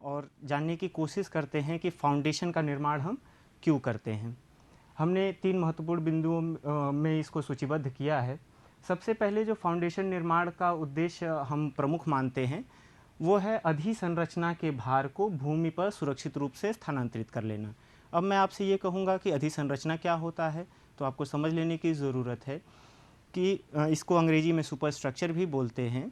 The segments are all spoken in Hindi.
और जानने की कोशिश करते हैं कि फाउंडेशन का निर्माण हम क्यों करते हैं। हमने 3 महत्वपूर्ण बिंदुओं में इसको सूचीबद्ध किया है। सबसे पहले जो फाउंडेशन निर्माण का उद्देश्य हम प्रमुख मानते हैं वो है अधिसंरचना के भार को भूमि पर सुरक्षित रूप से स्थानांतरित कर लेना। अब मैं आपसे ये कहूँगा कि अधिसंरचना क्या होता है, तो आपको समझ लेने की ज़रूरत है कि इसको अंग्रेजी में सुपरस्ट्रक्चर भी बोलते हैं।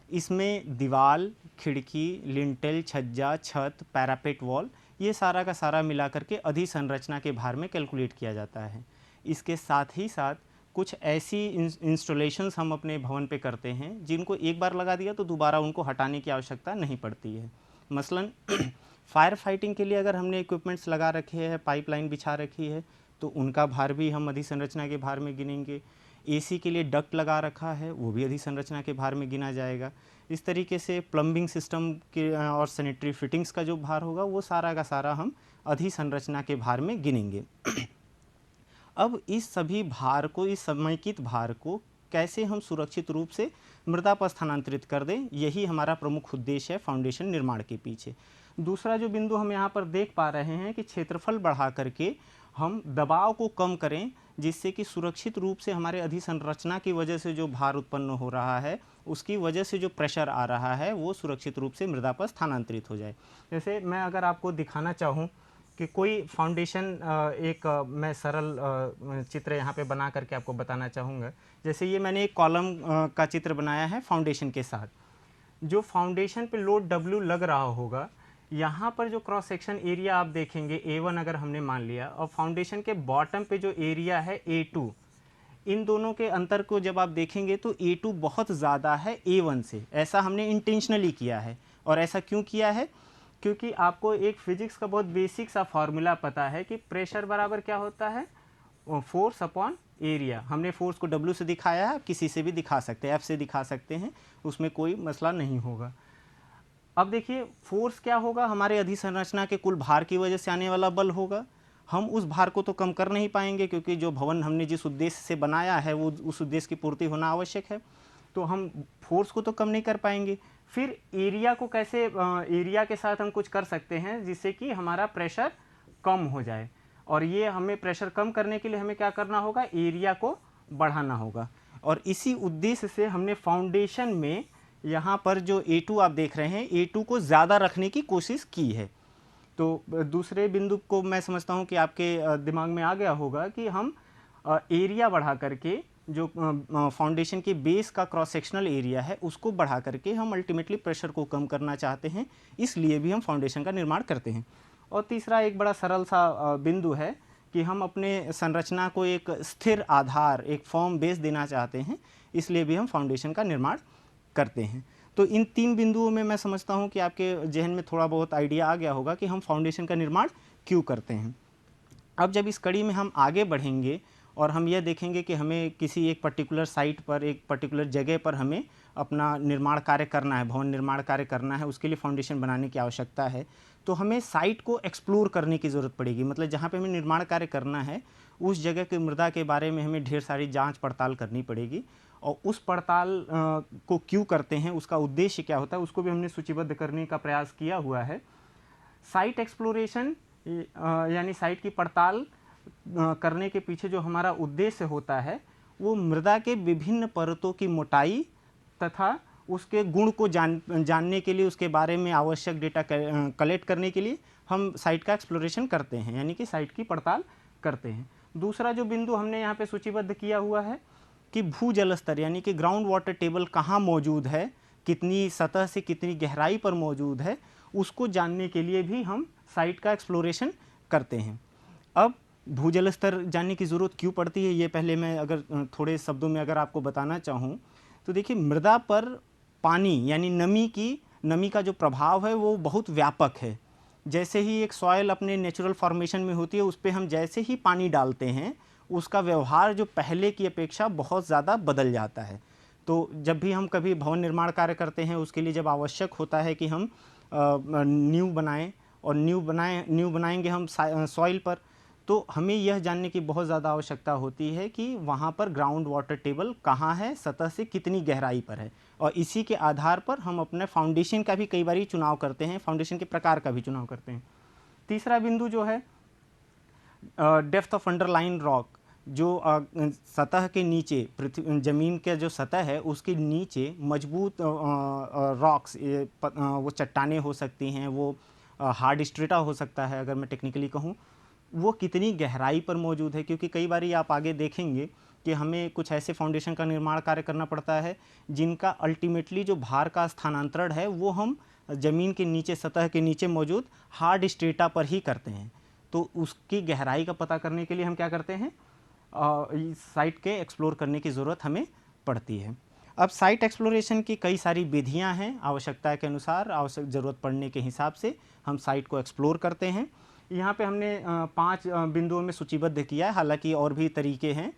इसमें दीवाल, खिड़की, लिंटेल, छज्जा, छत, पैरापेट वॉल, ये सारा का सारा मिला करके अधिसंरचना के भार में कैलकुलेट किया जाता है। इसके साथ ही साथ कुछ ऐसी इंस्टॉलेशंस हम अपने भवन पे करते हैं जिनको एक बार लगा दिया तो दोबारा उनको हटाने की आवश्यकता नहीं पड़ती है। मसलन फायर फाइटिंग के लिए अगर हमने इक्विपमेंट्स लगा रखे हैं, पाइपलाइन बिछा रखी है, तो उनका भार भी हम अधिसंरचना के भार में गिनेंगे। एसी के लिए डक्ट लगा रखा है, वो भी अधिसंरचना के भार में गिना जाएगा। इस तरीके से प्लम्बिंग सिस्टम के और सैनिटरी फिटिंग्स का जो भार होगा वो सारा का सारा हम अधिसंरचना के भार में गिनेंगे। अब इस सभी भार को, इस समेकित भार को कैसे हम सुरक्षित रूप से मृदा पर स्थानांतरित कर दें, यही हमारा प्रमुख उद्देश्य है फाउंडेशन निर्माण के पीछे। दूसरा जो बिंदु हम यहाँ पर देख पा रहे हैं कि क्षेत्रफल बढ़ा करके हम दबाव को कम करें, जिससे कि सुरक्षित रूप से हमारे अधिसंरचना की वजह से जो भार उत्पन्न हो रहा है, उसकी वजह से जो प्रेशर आ रहा है, वो सुरक्षित रूप से मृदा पर स्थानांतरित हो जाए। जैसे मैं अगर आपको दिखाना चाहूँ कि कोई फाउंडेशन, मैं सरल चित्र यहाँ पे बना करके आपको बताना चाहूँगा। जैसे ये मैंने एक कॉलम का चित्र बनाया है फाउंडेशन के साथ। जो फाउंडेशन पे लोड W लग रहा होगा, यहाँ पर जो क्रॉस सेक्शन एरिया आप देखेंगे A1 अगर हमने मान लिया, और फाउंडेशन के बॉटम पे जो एरिया है A2, इन दोनों के अंतर को जब आप देखेंगे तो A2 बहुत ज़्यादा है A1 से। ऐसा हमने इंटेंशनली किया है। और ऐसा क्यों किया है? क्योंकि आपको एक फिजिक्स का बहुत बेसिक सा फॉर्मूला पता है कि प्रेशर बराबर क्या होता है, फोर्स अपॉन एरिया। हमने फोर्स को W से दिखाया है, किसी से भी दिखा सकते हैं, F से दिखा सकते हैं, उसमें कोई मसला नहीं होगा। अब देखिए फोर्स क्या होगा, हमारे अधिसंरचना के कुल भार की वजह से आने वाला बल होगा। हम उस भार को तो कम कर नहीं पाएंगे, क्योंकि जो भवन हमने जिस उद्देश्य से बनाया है वो उस उद्देश्य की पूर्ति होना आवश्यक है, तो हम फोर्स को तो कम नहीं कर पाएंगे। फिर एरिया को कैसे, एरिया के साथ हम कुछ कर सकते हैं जिससे कि हमारा प्रेशर कम हो जाए। और ये हमें प्रेशर कम करने के लिए हमें क्या करना होगा, एरिया को बढ़ाना होगा। और इसी उद्देश्य से हमने फाउंडेशन में यहाँ पर जो A2 आप देख रहे हैं, A2 को ज़्यादा रखने की कोशिश की है। तो दूसरे बिंदु को मैं समझता हूँ कि आपके दिमाग में आ गया होगा कि हम एरिया बढ़ा करके जो फाउंडेशन के बेस का क्रॉस सेक्शनल एरिया है उसको बढ़ा करके हम अल्टीमेटली प्रेशर को कम करना चाहते हैं, इसलिए भी हम फाउंडेशन का निर्माण करते हैं। और तीसरा एक बड़ा सरल सा बिंदु है कि हम अपने संरचना को एक स्थिर आधार, एक फॉर्म बेस देना चाहते हैं, इसलिए भी हम फाउंडेशन का निर्माण करते हैं। तो इन 3 बिंदुओं में मैं समझता हूँ कि आपके जहन में थोड़ा बहुत आइडिया आ गया होगा कि हम फाउंडेशन का निर्माण क्यों करते हैं। अब जब इस कड़ी में हम आगे बढ़ेंगे और हम यह देखेंगे कि हमें किसी एक पर्टिकुलर साइट पर, एक पर्टिकुलर जगह पर हमें अपना निर्माण कार्य करना है, भवन निर्माण कार्य करना है, उसके लिए फाउंडेशन बनाने की आवश्यकता है, तो हमें साइट को एक्सप्लोर करने की ज़रूरत पड़ेगी। मतलब जहाँ पे हमें निर्माण कार्य करना है उस जगह की मृदा के बारे में हमें ढेर सारी जांच पड़ताल करनी पड़ेगी। और उस पड़ताल को क्यों करते हैं, उसका उद्देश्य क्या होता है, उसको भी हमने सूचीबद्ध करने का प्रयास किया हुआ है। साइट एक्सप्लोरेशन यानी साइट की पड़ताल करने के पीछे जो हमारा उद्देश्य होता है वो मृदा के विभिन्न परतों की मोटाई तथा उसके गुण को जानने के लिए, उसके बारे में आवश्यक डेटा कलेक्ट करने के लिए हम साइट का एक्सप्लोरेशन करते हैं, यानी कि साइट की पड़ताल करते हैं। दूसरा जो बिंदु हमने यहाँ पे सूचीबद्ध किया हुआ है कि भूजल स्तर यानी कि ग्राउंड वाटर टेबल कहाँ मौजूद है, कितनी सतह से कितनी गहराई पर मौजूद है, उसको जानने के लिए भी हम साइट का एक्सप्लोरेशन करते हैं। अब भूजल स्तर जानने की ज़रूरत क्यों पड़ती है, ये पहले मैं अगर थोड़े शब्दों में अगर आपको बताना चाहूँ तो देखिए, मृदा पर पानी यानी नमी का जो प्रभाव है वो बहुत व्यापक है। जैसे ही एक सॉइल अपने नेचुरल फॉर्मेशन में होती है, उस पर हम जैसे ही पानी डालते हैं उसका व्यवहार जो पहले की अपेक्षा बहुत ज़्यादा बदल जाता है। तो जब भी हम कभी भवन निर्माण कार्य करते हैं, उसके लिए जब आवश्यक होता है कि हम नींव बनाएं, और नींव बनाएंगे हम सॉइल पर, तो हमें यह जानने की बहुत ज़्यादा आवश्यकता होती है कि वहाँ पर ग्राउंड वाटर टेबल कहाँ है, सतह से कितनी गहराई पर है। और इसी के आधार पर हम अपने फाउंडेशन का भी कई बार चुनाव करते हैं, फाउंडेशन के प्रकार का भी चुनाव करते हैं। तीसरा बिंदु जो है डेप्थ ऑफ अंडरलाइन रॉक, जो सतह के नीचे पृथ्वी ज़मीन के जो सतह है उसके नीचे मजबूत रॉक्स, वो चट्टानें हो सकती हैं, वो हार्ड स्ट्रेटा हो सकता है अगर मैं टेक्निकली कहूँ, वो कितनी गहराई पर मौजूद है। क्योंकि कई बार आप आगे देखेंगे कि हमें कुछ ऐसे फाउंडेशन का निर्माण कार्य करना पड़ता है जिनका अल्टीमेटली जो भार का स्थानांतरण है वो हम ज़मीन के नीचे, सतह के नीचे मौजूद हार्ड स्ट्रेटा पर ही करते हैं। तो उसकी गहराई का पता करने के लिए हम क्या करते हैं, साइट के एक्सप्लोर करने की ज़रूरत हमें पड़ती है। अब साइट एक्सप्लोरेशन की कई सारी विधियां हैं, आवश्यकता के अनुसार, आवश्यक ज़रूरत पड़ने के हिसाब से हम साइट को एक्सप्लोर करते हैं। यहाँ पे हमने 5 बिंदुओं में सूचीबद्ध किया है, हालांकि और भी तरीके हैं,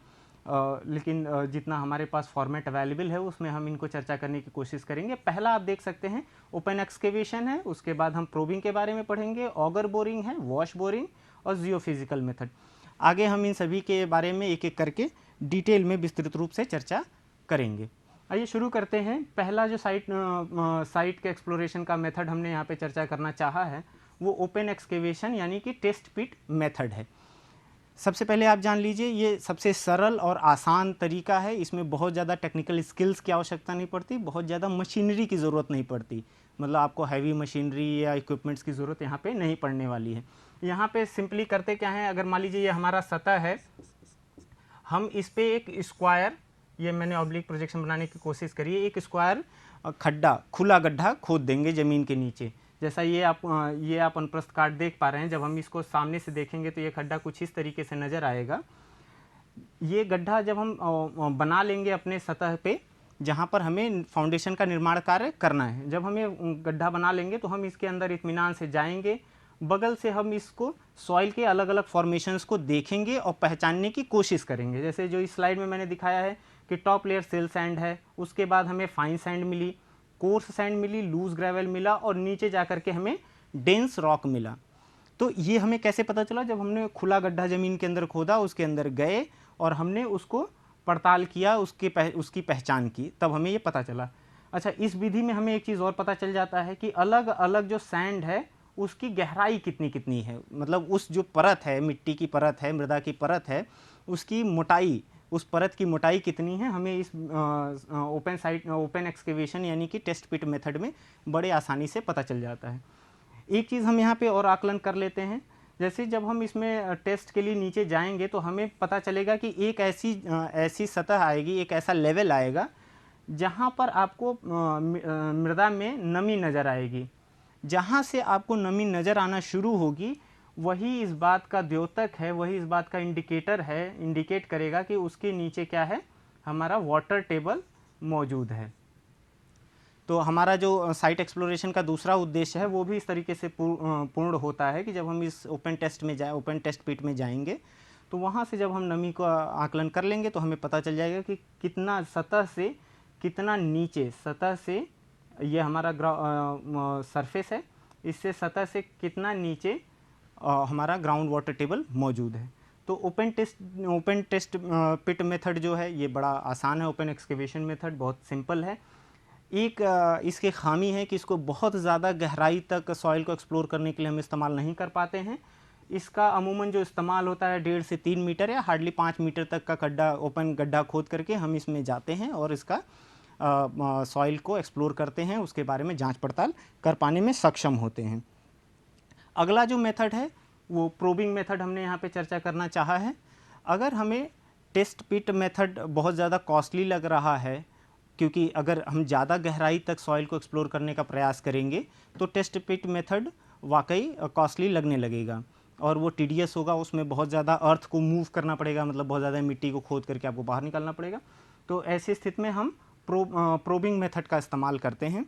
लेकिन जितना हमारे पास फॉर्मेट अवेलेबल है उसमें हम इनको चर्चा करने की कोशिश करेंगे। पहला आप देख सकते हैं ओपन एक्सकेवेशन है, उसके बाद हम प्रोबिंग के बारे में पढ़ेंगे, ऑगर बोरिंग है, वॉश बोरिंग और जियोफिजिकल मेथड। आगे हम इन सभी के बारे में एक एक करके डिटेल में विस्तृत रूप से चर्चा करेंगे। आइए शुरू करते हैं। पहला जो साइट के एक्सप्लोरेशन का मेथड हमने यहाँ पे चर्चा करना चाहा है वो ओपन एक्सकेवेशन यानी कि टेस्ट पिट मेथड है। सबसे पहले आप जान लीजिए ये सबसे सरल और आसान तरीका है, इसमें बहुत ज़्यादा टेक्निकल स्किल्स की आवश्यकता नहीं पड़ती, बहुत ज़्यादा मशीनरी की ज़रूरत नहीं पड़ती, मतलब आपको हैवी मशीनरी या इक्विपमेंट्स की ज़रूरत यहाँ पे नहीं पड़ने वाली है। यहाँ पे सिंपली करते क्या है, अगर मान लीजिए ये हमारा सतह है, हम इस पर एक स्क्वायर, ये मैंने ऑब्लिक प्रोजेक्शन बनाने की कोशिश करी है, एक स्क्वायर खड्डा, खुला गड्ढा खोद देंगे ज़मीन के नीचे। जैसा ये आप अनुप्रस्थ काट देख पा रहे हैं, जब हम इसको सामने से देखेंगे तो ये खड्डा कुछ इस तरीके से नज़र आएगा। ये गड्ढा जब हम बना लेंगे अपने सतह पे जहाँ पर हमें फाउंडेशन का निर्माण कार्य करना है, जब हम ये गड्ढा बना लेंगे तो हम इसके अंदर इत्मीनान से जाएंगे, बगल से हम इसको सॉइल के अलग अलग फॉर्मेशंस को देखेंगे और पहचानने की कोशिश करेंगे। जैसे जो इस स्लाइड में मैंने दिखाया है कि टॉप लेयर सेल सैंड है, उसके बाद हमें फाइन सैंड मिली, कोर्स सैंड मिली, लूज ग्रेवल मिला और नीचे जाकर के हमें डेंस रॉक मिला। तो ये हमें कैसे पता चला, जब हमने खुला गड्ढा ज़मीन के अंदर खोदा, उसके अंदर गए और हमने उसको पड़ताल किया, उसकी पहचान की, तब हमें ये पता चला। अच्छा, इस विधि में हमें एक चीज़ और पता चल जाता है कि अलग अलग जो सैंड है उसकी गहराई कितनी कितनी है, मतलब उस जो परत है, मिट्टी की परत है, मृदा की परत है, उसकी मोटाई, उस परत की मोटाई कितनी है, हमें इस ओपन एक्सकेवेशन यानी कि टेस्ट पिट मेथड में बड़े आसानी से पता चल जाता है। एक चीज़ हम यहाँ पे और आकलन कर लेते हैं, जैसे जब हम इसमें टेस्ट के लिए नीचे जाएंगे तो हमें पता चलेगा कि एक ऐसी सतह आएगी, एक ऐसा लेवल आएगा जहाँ पर आपको मृदा में नमी नज़र आएगी। जहाँ से आपको नमी नज़र आना शुरू होगी वही इस बात का द्योतक है, वही इस बात का इंडिकेटर है, इंडिकेट करेगा कि उसके नीचे क्या है, हमारा वाटर टेबल मौजूद है। तो हमारा जो साइट एक्सप्लोरेशन का दूसरा उद्देश्य है वो भी इस तरीके से पूर्ण होता है कि जब हम इस ओपन टेस्ट पिट में जाएंगे तो वहाँ से जब हम नमी का आकलन कर लेंगे तो हमें पता चल जाएगा कि कितना सतह से कितना नीचे, सतह से ये हमारा सरफेस है, इससे सतह से कितना नीचे हमारा ग्राउंड वाटर टेबल मौजूद है। तो ओपन टेस्ट पिट मेथड जो है ये बड़ा आसान है, ओपन एक्सकेवेशन मेथड बहुत सिंपल है। एक इसके खामी है कि इसको बहुत ज़्यादा गहराई तक सॉइल को एक्सप्लोर करने के लिए हम इस्तेमाल नहीं कर पाते हैं। इसका अमूमन जो इस्तेमाल होता है 1.5 से 3 मीटर या हार्डली 5 मीटर तक का ओपन गड्ढा खोद करके हम इसमें जाते हैं और इसका सॉइल को एक्सप्लोर करते हैं, उसके बारे में जांच पड़ताल कर पाने में सक्षम होते हैं। अगला जो मेथड है वो प्रोबिंग मेथड हमने यहाँ पे चर्चा करना चाहा है। अगर हमें टेस्ट पिट मेथड बहुत ज़्यादा कॉस्टली लग रहा है, क्योंकि अगर हम ज़्यादा गहराई तक सॉइल को एक्सप्लोर करने का प्रयास करेंगे तो टेस्ट पिट मेथड वाकई कॉस्टली लगने लगेगा और वो टीडियस होगा, उसमें बहुत ज़्यादा अर्थ को मूव करना पड़ेगा, मतलब बहुत ज़्यादा मिट्टी को खोद करके आपको बाहर निकालना पड़ेगा। तो ऐसी स्थिति में हम प्रोबिंग मेथड का इस्तेमाल करते हैं।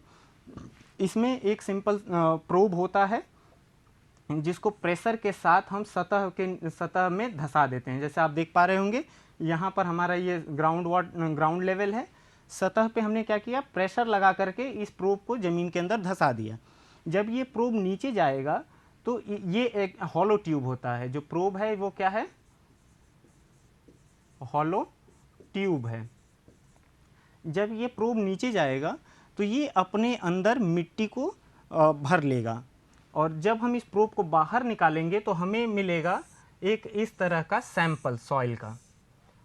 इसमें एक सिंपल प्रोब होता है जिसको प्रेशर के साथ हम सतह में धंसा देते हैं। जैसे आप देख पा रहे होंगे यहाँ पर हमारा ये ग्राउंड लेवल है, सतह पे हमने क्या किया, प्रेशर लगा करके इस प्रोब को ज़मीन के अंदर धंसा दिया। जब ये प्रोब नीचे जाएगा तो ये एक हॉलो ट्यूब होता है, जो प्रोब है वो क्या है, हॉलो ट्यूब है। जब ये प्रोब नीचे जाएगा तो ये अपने अंदर मिट्टी को भर लेगा। और जब हम इस प्रोब को बाहर निकालेंगे तो हमें मिलेगा एक इस तरह का सैंपल सॉइल का,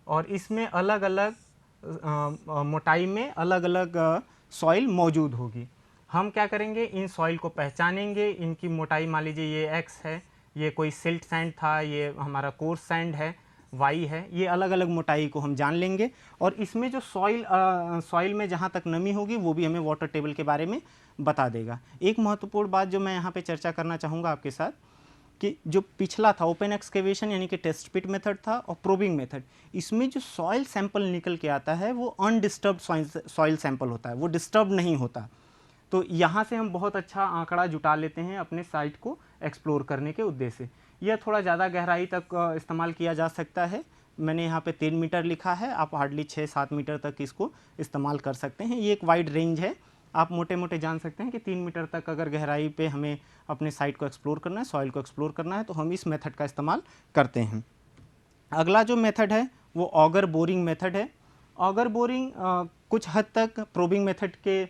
और इसमें अलग अलग मोटाई में अलग अलग सॉइल मौजूद होगी। हम क्या करेंगे, इन सॉइल को पहचानेंगे, इनकी मोटाई मान लीजिए ये एक्स है, ये कोई सिल्ट सैंड था, ये हमारा कोर्स सैंड है, वाई है, ये अलग अलग मोटाई को हम जान लेंगे। और इसमें जो सॉइल में जहाँ तक नमी होगी वो भी हमें वाटर टेबल के बारे में बता देगा। एक महत्वपूर्ण बात जो मैं यहाँ पे चर्चा करना चाहूँगा आपके साथ, कि जो पिछला था ओपन एक्सकेवेशन यानी कि टेस्ट पिट मेथड था और प्रोबिंग मेथड, इसमें जो सॉइल सैंपल निकल के आता है वो अनडिस्टर्ब्ड सॉइल सैंपल होता है, वो डिस्टर्ब नहीं होता। तो यहाँ से हम बहुत अच्छा आंकड़ा जुटा लेते हैं अपने साइट को एक्सप्लोर करने के उद्देश्य से। यह थोड़ा ज़्यादा गहराई तक इस्तेमाल किया जा सकता है। मैंने यहाँ पे 3 मीटर लिखा है, आप हार्डली 6-7 मीटर तक इसको इस्तेमाल कर सकते हैं। ये एक वाइड रेंज है, आप मोटे मोटे जान सकते हैं कि 3 मीटर तक अगर गहराई पे हमें अपने साइट को एक्सप्लोर करना है, सॉइल को एक्सप्लोर करना है, तो हम इस मेथड का इस्तेमाल करते हैं। अगला जो मेथड है वो ऑगर बोरिंग मेथड है। ऑगर बोरिंग कुछ हद तक प्रोबिंग मेथड के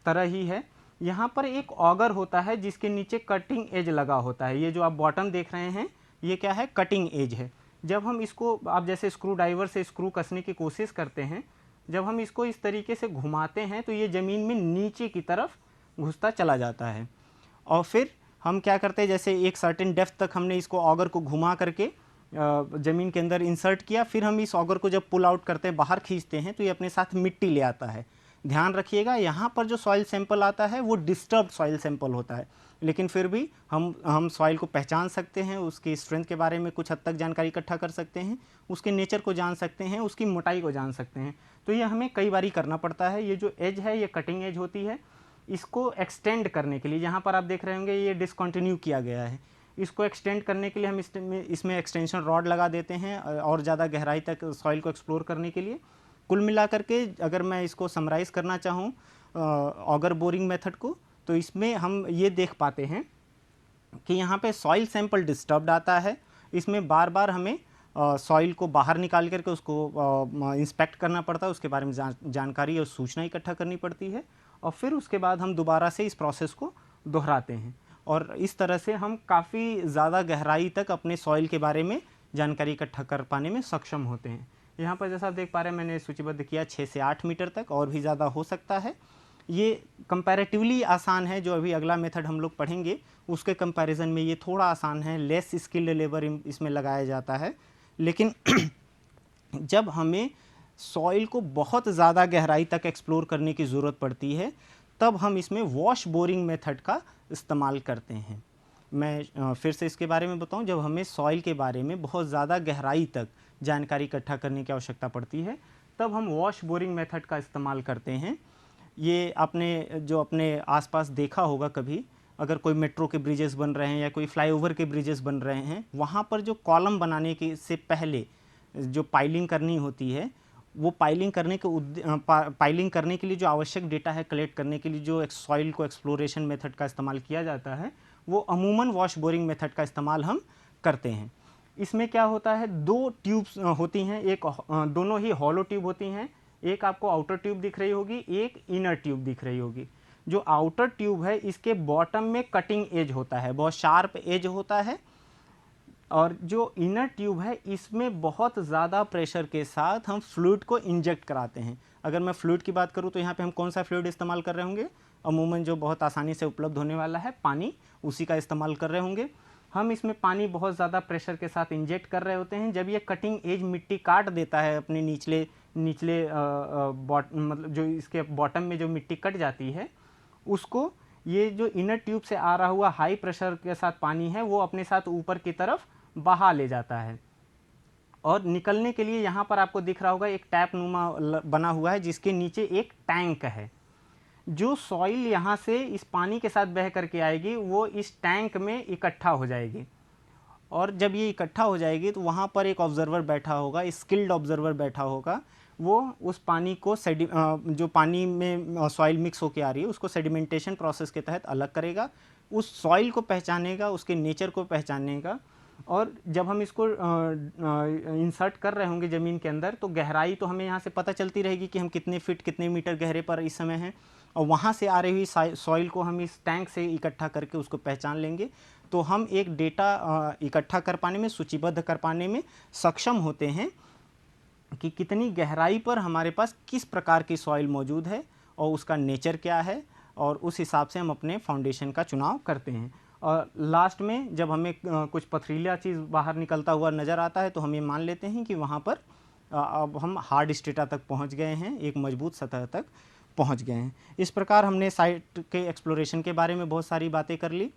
तरह ही है। यहाँ पर एक ऑगर होता है जिसके नीचे कटिंग एज लगा होता है। ये जो आप बॉटम देख रहे हैं ये क्या है, कटिंग एज है। जब हम इसको, आप जैसे स्क्रू ड्राइवर से स्क्रू कसने की कोशिश करते हैं, जब हम इसको इस तरीके से घुमाते हैं तो ये ज़मीन में नीचे की तरफ घुसता चला जाता है। और फिर हम क्या करते हैं, जैसे एक सर्टेन डेप्थ तक हमने इसको ऑगर को घुमा करके ज़मीन के अंदर इंसर्ट किया, फिर हम इस ऑगर को जब पुल आउट करते हैं, बाहर खींचते हैं, तो ये अपने साथ मिट्टी ले आता है। ध्यान रखिएगा, यहाँ पर जो सॉइल सैंपल आता है वो डिस्टर्ब सॉइल सैंपल होता है, लेकिन फिर भी हम सॉइल को पहचान सकते हैं, उसकी स्ट्रेंथ के बारे में कुछ हद तक जानकारी इकट्ठा कर सकते हैं, उसके नेचर को जान सकते हैं, उसकी मोटाई को जान सकते हैं। तो ये हमें कई बारी करना पड़ता है। ये जो एज है ये कटिंग एज होती है। इसको एक्सटेंड करने के लिए, यहाँ पर आप देख रहे होंगे ये डिसकंटिन्यू किया गया है, इसको एक्सटेंड करने के लिए हम इसमें एक्सटेंशन रॉड लगा देते हैं और ज़्यादा गहराई तक सॉइल को एक्सप्लोर करने के लिए। कुल मिलाकर के अगर मैं इसको समराइज़ करना चाहूँ ऑगर बोरिंग मेथड को, तो इसमें हम ये देख पाते हैं कि यहाँ पे सॉइल सैंपल डिस्टर्ब्ड आता है। इसमें बार बार हमें सॉइल को बाहर निकाल करके उसको इंस्पेक्ट करना पड़ता है, उसके बारे में जानकारी और सूचना इकट्ठा करनी पड़ती है, और फिर उसके बाद हम दोबारा से इस प्रोसेस को दोहराते हैं। और इस तरह से हम काफ़ी ज़्यादा गहराई तक अपने सॉइल के बारे में जानकारी इकट्ठा कर पाने में सक्षम होते हैं। यहाँ पर जैसा आप देख पा रहे हैं, मैंने सूचीबद्ध किया 6 से 8 मीटर तक, और भी ज़्यादा हो सकता है। ये कंपैरेटिवली आसान है। जो अभी अगला मेथड हम लोग पढ़ेंगे उसके कंपैरिजन में ये थोड़ा आसान है, लेस स्किल्ड लेबर इसमें लगाया जाता है। लेकिन जब हमें सॉइल को बहुत ज़्यादा गहराई तक एक्सप्लोर करने की ज़रूरत पड़ती है, तब हम इसमें वॉश बोरिंग मेथड का इस्तेमाल करते हैं। मैं फिर से इसके बारे में बताऊं, जब हमें सॉइल के बारे में बहुत ज़्यादा गहराई तक जानकारी इकट्ठा करने की आवश्यकता पड़ती है, तब हम वॉश बोरिंग मेथड का इस्तेमाल करते हैं। ये आपने जो अपने आसपास देखा होगा कभी, अगर कोई मेट्रो के ब्रिजेस बन रहे हैं या कोई फ्लाईओवर के ब्रिजेस बन रहे हैं, वहाँ पर जो कॉलम बनाने के से पहले जो पाइलिंग करनी होती है, वो पाइलिंग करने के लिए जो आवश्यक डेटा है कलेक्ट करने के लिए जो सॉइल को एक्सप्लोरेशन मेथड का इस्तेमाल किया जाता है, वो अमूमन वॉश बोरिंग मेथड का इस्तेमाल हम करते हैं। इसमें क्या होता है, 2 ट्यूब्स होती हैं, एक दोनों ही हॉलो ट्यूब होती हैं। एक आपको आउटर ट्यूब दिख रही होगी, एक इनर ट्यूब दिख रही होगी। जो आउटर ट्यूब है इसके बॉटम में कटिंग एज होता है, बहुत शार्प एज होता है, और जो इनर ट्यूब है इसमें बहुत ज़्यादा प्रेशर के साथ हम फ्लूइड को इंजेक्ट कराते हैं। अगर मैं फ्लूइड की बात करूँ तो यहाँ पे हम कौन सा फ्लूइड इस्तेमाल कर रहे होंगे, अमूमन जो बहुत आसानी से उपलब्ध होने वाला है पानी, उसी का इस्तेमाल कर रहे होंगे। हम इसमें पानी बहुत ज़्यादा प्रेशर के साथ इंजेक्ट कर रहे होते हैं। जब ये कटिंग एज मिट्टी काट देता है अपने निचले मतलब जो इसके बॉटम में जो मिट्टी कट जाती है, उसको ये जो इनर ट्यूब से आ रहा हुआ हाई प्रेशर के साथ पानी है वो अपने साथ ऊपर की तरफ बहा ले जाता है। और निकलने के लिए यहाँ पर आपको दिख रहा होगा एक टैप नुमा बना हुआ है जिसके नीचे एक टैंक है। जो सॉइल यहाँ से इस पानी के साथ बह करके आएगी वो इस टैंक में इकट्ठा हो जाएगी, और जब ये इकट्ठा हो जाएगी तो वहाँ पर एक ऑब्जर्वर बैठा होगा, स्किल्ड ऑब्जर्वर बैठा होगा। वो उस पानी को जो पानी में सॉइल मिक्स होके आ रही है उसको सेडिमेंटेशन प्रोसेस के तहत अलग करेगा, उस सॉइल को पहचानेगा, उसके नेचर को पहचानेगा। और जब हम इसको इंसर्ट कर रहे होंगे ज़मीन के अंदर, तो गहराई तो हमें यहाँ से पता चलती रहेगी कि हम कितने फीट कितने मीटर गहरे पर इस समय हैं, और वहाँ से आ रही हुई सॉइल को हम इस टैंक से इकट्ठा करके उसको पहचान लेंगे, तो हम एक डेटा इकट्ठा कर पाने में, सूचीबद्ध कर पाने में सक्षम होते हैं कि कितनी गहराई पर हमारे पास किस प्रकार की सॉइल मौजूद है और उसका नेचर क्या है, और उस हिसाब से हम अपने फाउंडेशन का चुनाव करते हैं। और लास्ट में जब हमें कुछ पथरीला चीज़ बाहर निकलता हुआ नज़र आता है तो हम ये मान लेते हैं कि वहाँ पर अब हम हार्ड स्ट्रेटा तक पहुँच गए हैं, एक मजबूत सतह तक पहुँच गए हैं। इस प्रकार हमने साइट के एक्सप्लोरेशन के बारे में बहुत सारी बातें कर ली।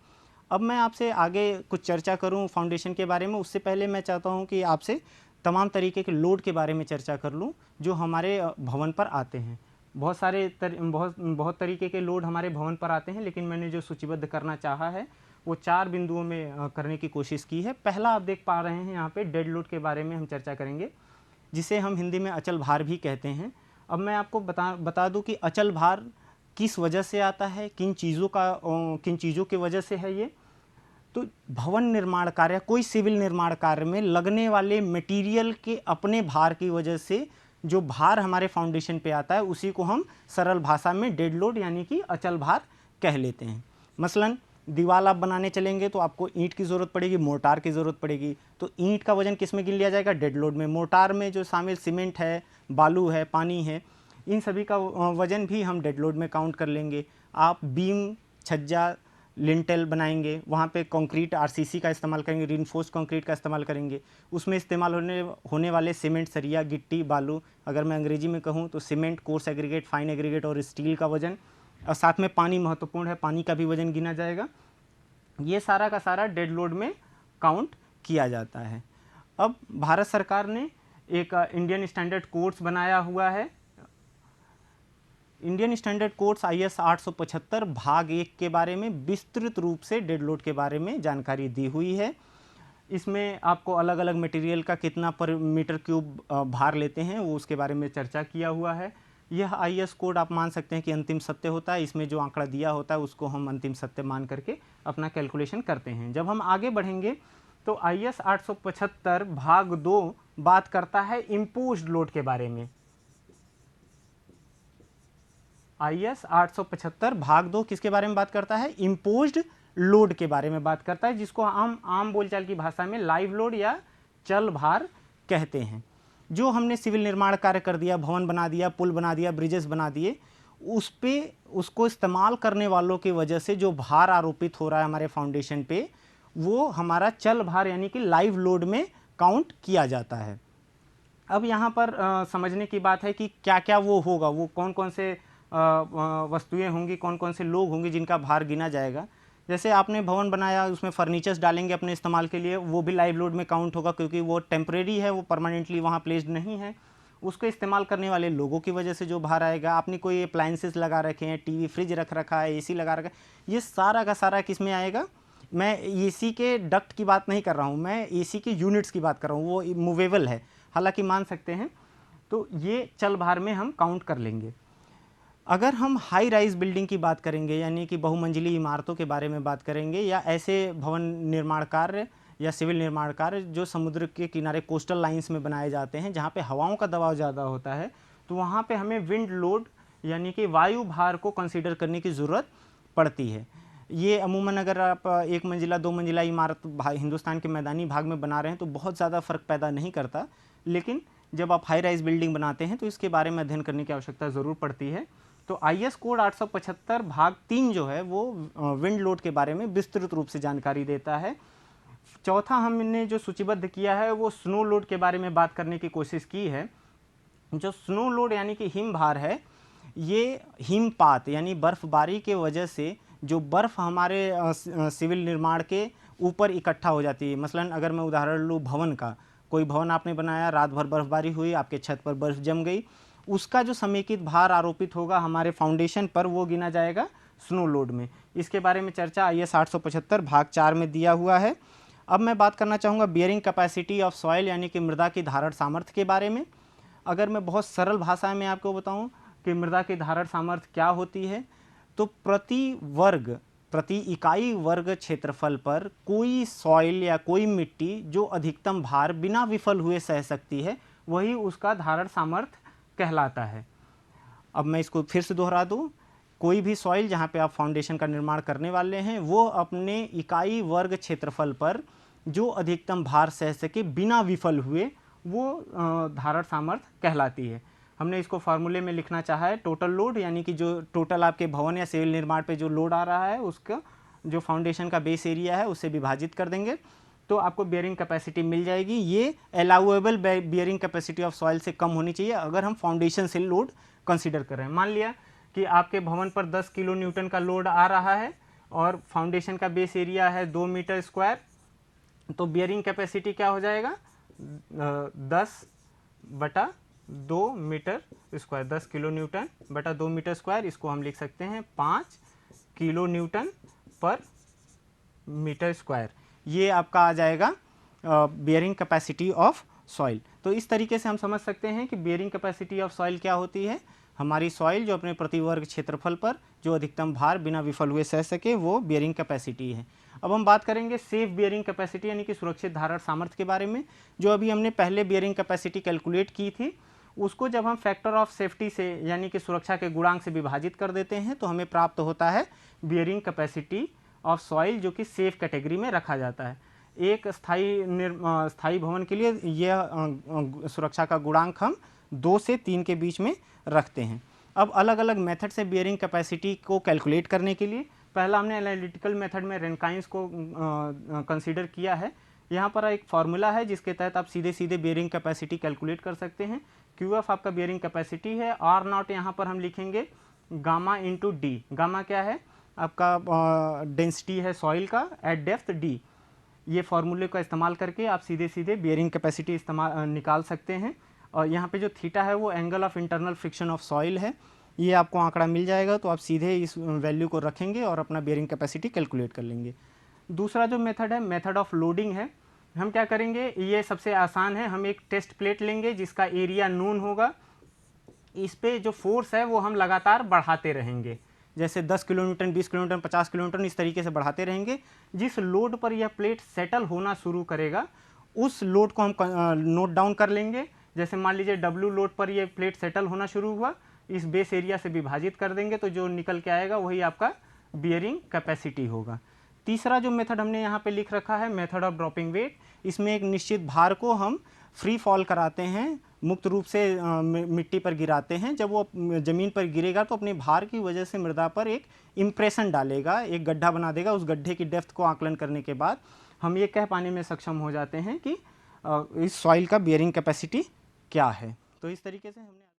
अब मैं आपसे आगे कुछ चर्चा करूं फाउंडेशन के बारे में, उससे पहले मैं चाहता हूं कि आपसे तमाम तरीके के लोड के बारे में चर्चा कर लूं जो हमारे भवन पर आते हैं। बहुत तरीके के लोड हमारे भवन पर आते हैं, लेकिन मैंने जो सूचीबद्ध करना चाहा है वो 4 बिंदुओं में करने की कोशिश की है। पहला आप देख पा रहे हैं यहाँ पे डेड लोड के बारे में हम चर्चा करेंगे, जिसे हम हिंदी में अचल भार भी कहते हैं। अब मैं आपको बता दूं कि अचल भार किस वजह से आता है, किन चीज़ों की वजह से है ये। तो भवन निर्माण कार्य, कोई सिविल निर्माण कार्य में लगने वाले मटेरियल के अपने भार की वजह से जो भार हमारे फाउंडेशन पे आता है उसी को हम सरल भाषा में डेड लोड यानी कि अचल भार कह लेते हैं। मसलन दीवार आप बनाने चलेंगे तो आपको ईंट की ज़रूरत पड़ेगी, मोर्टार की ज़रूरत पड़ेगी, तो ईंट का वजन किस में गिन लिया जाएगा? डेड लोड में। मोर्टार में जो शामिल सीमेंट है, बालू है, पानी है, इन सभी का वजन भी हम डेड लोड में काउंट कर लेंगे। आप बीम, छज्जा, लिंटेल बनाएंगे, वहाँ पे कंक्रीट आरसीसी का इस्तेमाल करेंगे, रीइंफोर्स कंक्रीट का इस्तेमाल करेंगे। उसमें इस्तेमाल होने वाले सीमेंट, सरिया, गिट्टी, बालू, अगर मैं अंग्रेजी में कहूँ तो cement, coarse aggregate, fine aggregate और स्टील का वजन, और साथ में पानी महत्वपूर्ण है, पानी का भी वजन गिना जाएगा। ये सारा का सारा डेड लोड में काउंट किया जाता है। अब भारत सरकार ने एक इंडियन स्टैंडर्ड कोड्स बनाया हुआ है। इंडियन स्टैंडर्ड कोड्स IS 875 भाग 1 के बारे में विस्तृत रूप से डेड लोड के बारे में जानकारी दी हुई है। इसमें आपको अलग अलग मटेरियल का कितना पर मीटर क्यूब भार लेते हैं वो उसके बारे में चर्चा किया हुआ है। यह IS कोड आप मान सकते हैं कि अंतिम सत्य होता है, इसमें जो आंकड़ा दिया होता है उसको हम अंतिम सत्य मान करके अपना कैलकुलेशन करते हैं। जब हम आगे बढ़ेंगे तो IS 875 भाग 2 बात करता है इम्पोज्ड लोड के बारे में। IS 875 भाग 2 किसके बारे में बात करता है? इम्पोज्ड लोड के बारे में बात करता है, जिसको हम आम बोलचाल की भाषा में लाइव लोड या चल भार कहते हैं। जो हमने सिविल निर्माण कार्य कर दिया, भवन बना दिया, पुल बना दिया, ब्रिजेस बना दिए, उसको इस्तेमाल करने वालों की वजह से जो भार आरोपित हो रहा है हमारे फाउंडेशन पे, वो हमारा चल भार यानी कि लाइव लोड में काउंट किया जाता है। अब यहाँ पर समझने की बात है कि क्या क्या वो होगा, वो कौन कौन से वस्तुएं होंगी, कौन कौन से लोग होंगे जिनका भार गिना जाएगा। जैसे आपने भवन बनाया, उसमें फर्नीचर्स डालेंगे अपने इस्तेमाल के लिए, वो भी लाइव लोड में काउंट होगा, क्योंकि वो टेम्परेरी है, वो परमानेंटली वहाँ प्लेस्ड नहीं है। उसको इस्तेमाल करने वाले लोगों की वजह से जो भार आएगा, आपने कोई अप्लायंसेस लगा रखे हैं, टीवी फ्रिज रख रखा है, AC लगा रखा है, ये सारा का सारा किस में आएगा? मैं AC के डक्ट की बात नहीं कर रहा हूँ, मैं AC के यूनिट्स की बात कर रहा हूँ, वो मूवेबल है, हालांकि मान सकते हैं, तो ये चल भार में हम काउंट कर लेंगे। अगर हम हाई राइज बिल्डिंग की बात करेंगे, यानी कि बहुमंजिली इमारतों के बारे में बात करेंगे, या ऐसे भवन निर्माण कार्य या सिविल निर्माण कार्य जो समुद्र के किनारे कोस्टल लाइंस में बनाए जाते हैं, जहाँ पे हवाओं का दबाव ज़्यादा होता है, तो वहाँ पे हमें विंड लोड यानी कि वायु भार को कंसीडर करने की ज़रूरत पड़ती है। ये अमूमन अगर आप 1 मंजिला 2 मंजिला इमारत हिंदुस्तान के मैदानी भाग में बना रहे हैं तो बहुत ज़्यादा फ़र्क पैदा नहीं करता, लेकिन जब आप हाई राइज बिल्डिंग बनाते हैं तो इसके बारे में अध्ययन करने की आवश्यकता ज़रूर पड़ती है। तो IS कोड 875 भाग 3 जो है वो विंड लोड के बारे में विस्तृत रूप से जानकारी देता है। चौथा हमने जो सूचीबद्ध किया है वो स्नो लोड के बारे में बात करने की कोशिश की है। जो स्नो लोड यानी कि हिम भार है, ये हिमपात यानी बर्फबारी के वजह से जो बर्फ़ हमारे सिविल निर्माण के ऊपर इकट्ठा हो जाती है। मसलन अगर मैं उदाहरण लूँ भवन का, कोई भवन आपने बनाया, रात भर बर्फबारी हुई, आपके छत पर बर्फ़ जम गई, उसका जो समेकित भार आरोपित होगा हमारे फाउंडेशन पर वो गिना जाएगा स्नो लोड में। इसके बारे में चर्चा IS 875 भाग 4 में दिया हुआ है। अब मैं बात करना चाहूँगा बियरिंग कैपेसिटी ऑफ सॉइल यानी कि मृदा की धारण सामर्थ्य के बारे में। अगर मैं बहुत सरल भाषा में आपको बताऊँ कि मृदा की धारण सामर्थ्य क्या होती है, तो प्रति इकाई वर्ग क्षेत्रफल पर कोई सॉइल या कोई मिट्टी जो अधिकतम भार बिना विफल हुए सह सकती है, वही उसका धारण सामर्थ्य कहलाता है। अब मैं इसको फिर से दोहरा दूँ, कोई भी सॉइल जहाँ पे आप फाउंडेशन का निर्माण करने वाले हैं वो अपने इकाई वर्ग क्षेत्रफल पर जो अधिकतम भार सह सके बिना विफल हुए, वो धारण सामर्थ्य कहलाती है। हमने इसको फार्मूले में लिखना चाहा है टोटल लोड, यानी कि जो टोटल आपके भवन या सिविल निर्माण पे जो लोड आ रहा है उसका जो फाउंडेशन का बेस एरिया है उससे विभाजित कर देंगे तो आपको बियरिंग कैपेसिटी मिल जाएगी। ये allowable bearing capacity of soil से कम होनी चाहिए अगर हम फाउंडेशन से लोड कंसीडर कर रहे हैं। मान लिया कि आपके भवन पर 10 किलो न्यूटन का लोड आ रहा है और फाउंडेशन का बेस एरिया है 2 मीटर स्क्वायर, तो बियरिंग कैपेसिटी क्या हो जाएगा 10/2 मीटर स्क्वायर, 10 किलो न्यूटन बटा 2 मीटर स्क्वायर, इसको हम लिख सकते हैं 5 किलो न्यूटन पर मीटर स्क्वायर। ये आपका आ जाएगा बियरिंग कैपेसिटी ऑफ सॉइल। तो इस तरीके से हम समझ सकते हैं कि बियरिंग कैपेसिटी ऑफ सॉइल क्या होती है। हमारी सॉइल जो अपने प्रति वर्ग क्षेत्रफल पर जो अधिकतम भार बिना विफल हुए सह सके वो बियरिंग कैपेसिटी है। अब हम बात करेंगे सेफ बियरिंग कैपेसिटी यानी कि सुरक्षित धारण सामर्थ्य के बारे में। जो अभी हमने पहले बियरिंग कैपेसिटी कैलकुलेट की थी उसको जब हम फैक्टर ऑफ सेफ्टी से यानी कि सुरक्षा के गुणांक से विभाजित कर देते हैं तो हमें प्राप्त होता है बियरिंग कैपेसिटी ऑफ सॉइल, जो कि सेफ कैटेगरी में रखा जाता है। एक स्थायी भवन के लिए यह सुरक्षा का गुणांक हम 2 से 3 के बीच में रखते हैं। अब अलग अलग मेथड से बियरिंग कैपेसिटी को कैलकुलेट करने के लिए पहला हमने एनालिटिकल मेथड में रेनकाइंस को कंसीडर किया है। यहाँ पर एक फार्मूला है जिसके तहत आप सीधे सीधे बियरिंग कैपेसिटी कैलकुलेट कर सकते हैं। QF आपका बियरिंग कैपेसिटी है, R0 यहाँ पर हम लिखेंगे गामा इंटू डी। गामा क्या है आपका डेंसिटी है सॉइल का एट डेप्थ D। ये फार्मूले का इस्तेमाल करके आप सीधे सीधे बियरिंग कैपेसिटी निकाल सकते हैं। और यहाँ पे जो थीटा है वो angle of internal friction of soil है। ये आपको आंकड़ा मिल जाएगा तो आप सीधे इस वैल्यू को रखेंगे और अपना बियरिंग कैपेसिटी कैलकुलेट कर लेंगे। दूसरा जो मेथड है मेथड ऑफ लोडिंग है। हम क्या करेंगे, ये सबसे आसान है। हम एक टेस्ट प्लेट लेंगे जिसका एरिया नून होगा, इस पे जो फोर्स है वो हम लगातार बढ़ाते रहेंगे, जैसे 10 kilo Newton, 20 kilo Newton, 50 kilo Newton, इस तरीके से बढ़ाते रहेंगे। जिस लोड पर यह प्लेट सेटल होना शुरू करेगा उस लोड को हम नोट डाउन कर लेंगे। जैसे मान लीजिए W लोड पर यह प्लेट सेटल होना शुरू हुआ, इस बेस एरिया से विभाजित कर देंगे तो जो निकल के आएगा वही आपका बियरिंग कैपेसिटी होगा। तीसरा जो मेथड हमने यहाँ पे लिख रखा है मेथड ऑफ ड्रॉपिंग वेट। इसमें एक निश्चित भार को हम फ्री फॉल कराते हैं, मुक्त रूप से मिट्टी पर गिराते हैं। जब वो ज़मीन पर गिरेगा तो अपने भार की वजह से मृदा पर एक इम्प्रेशन डालेगा, एक गड्ढा बना देगा। उस गड्ढे की डेप्थ को आकलन करने के बाद हम ये कह पाने में सक्षम हो जाते हैं कि इस सॉइल का बियरिंग कैपेसिटी क्या है। तो इस तरीके से हमने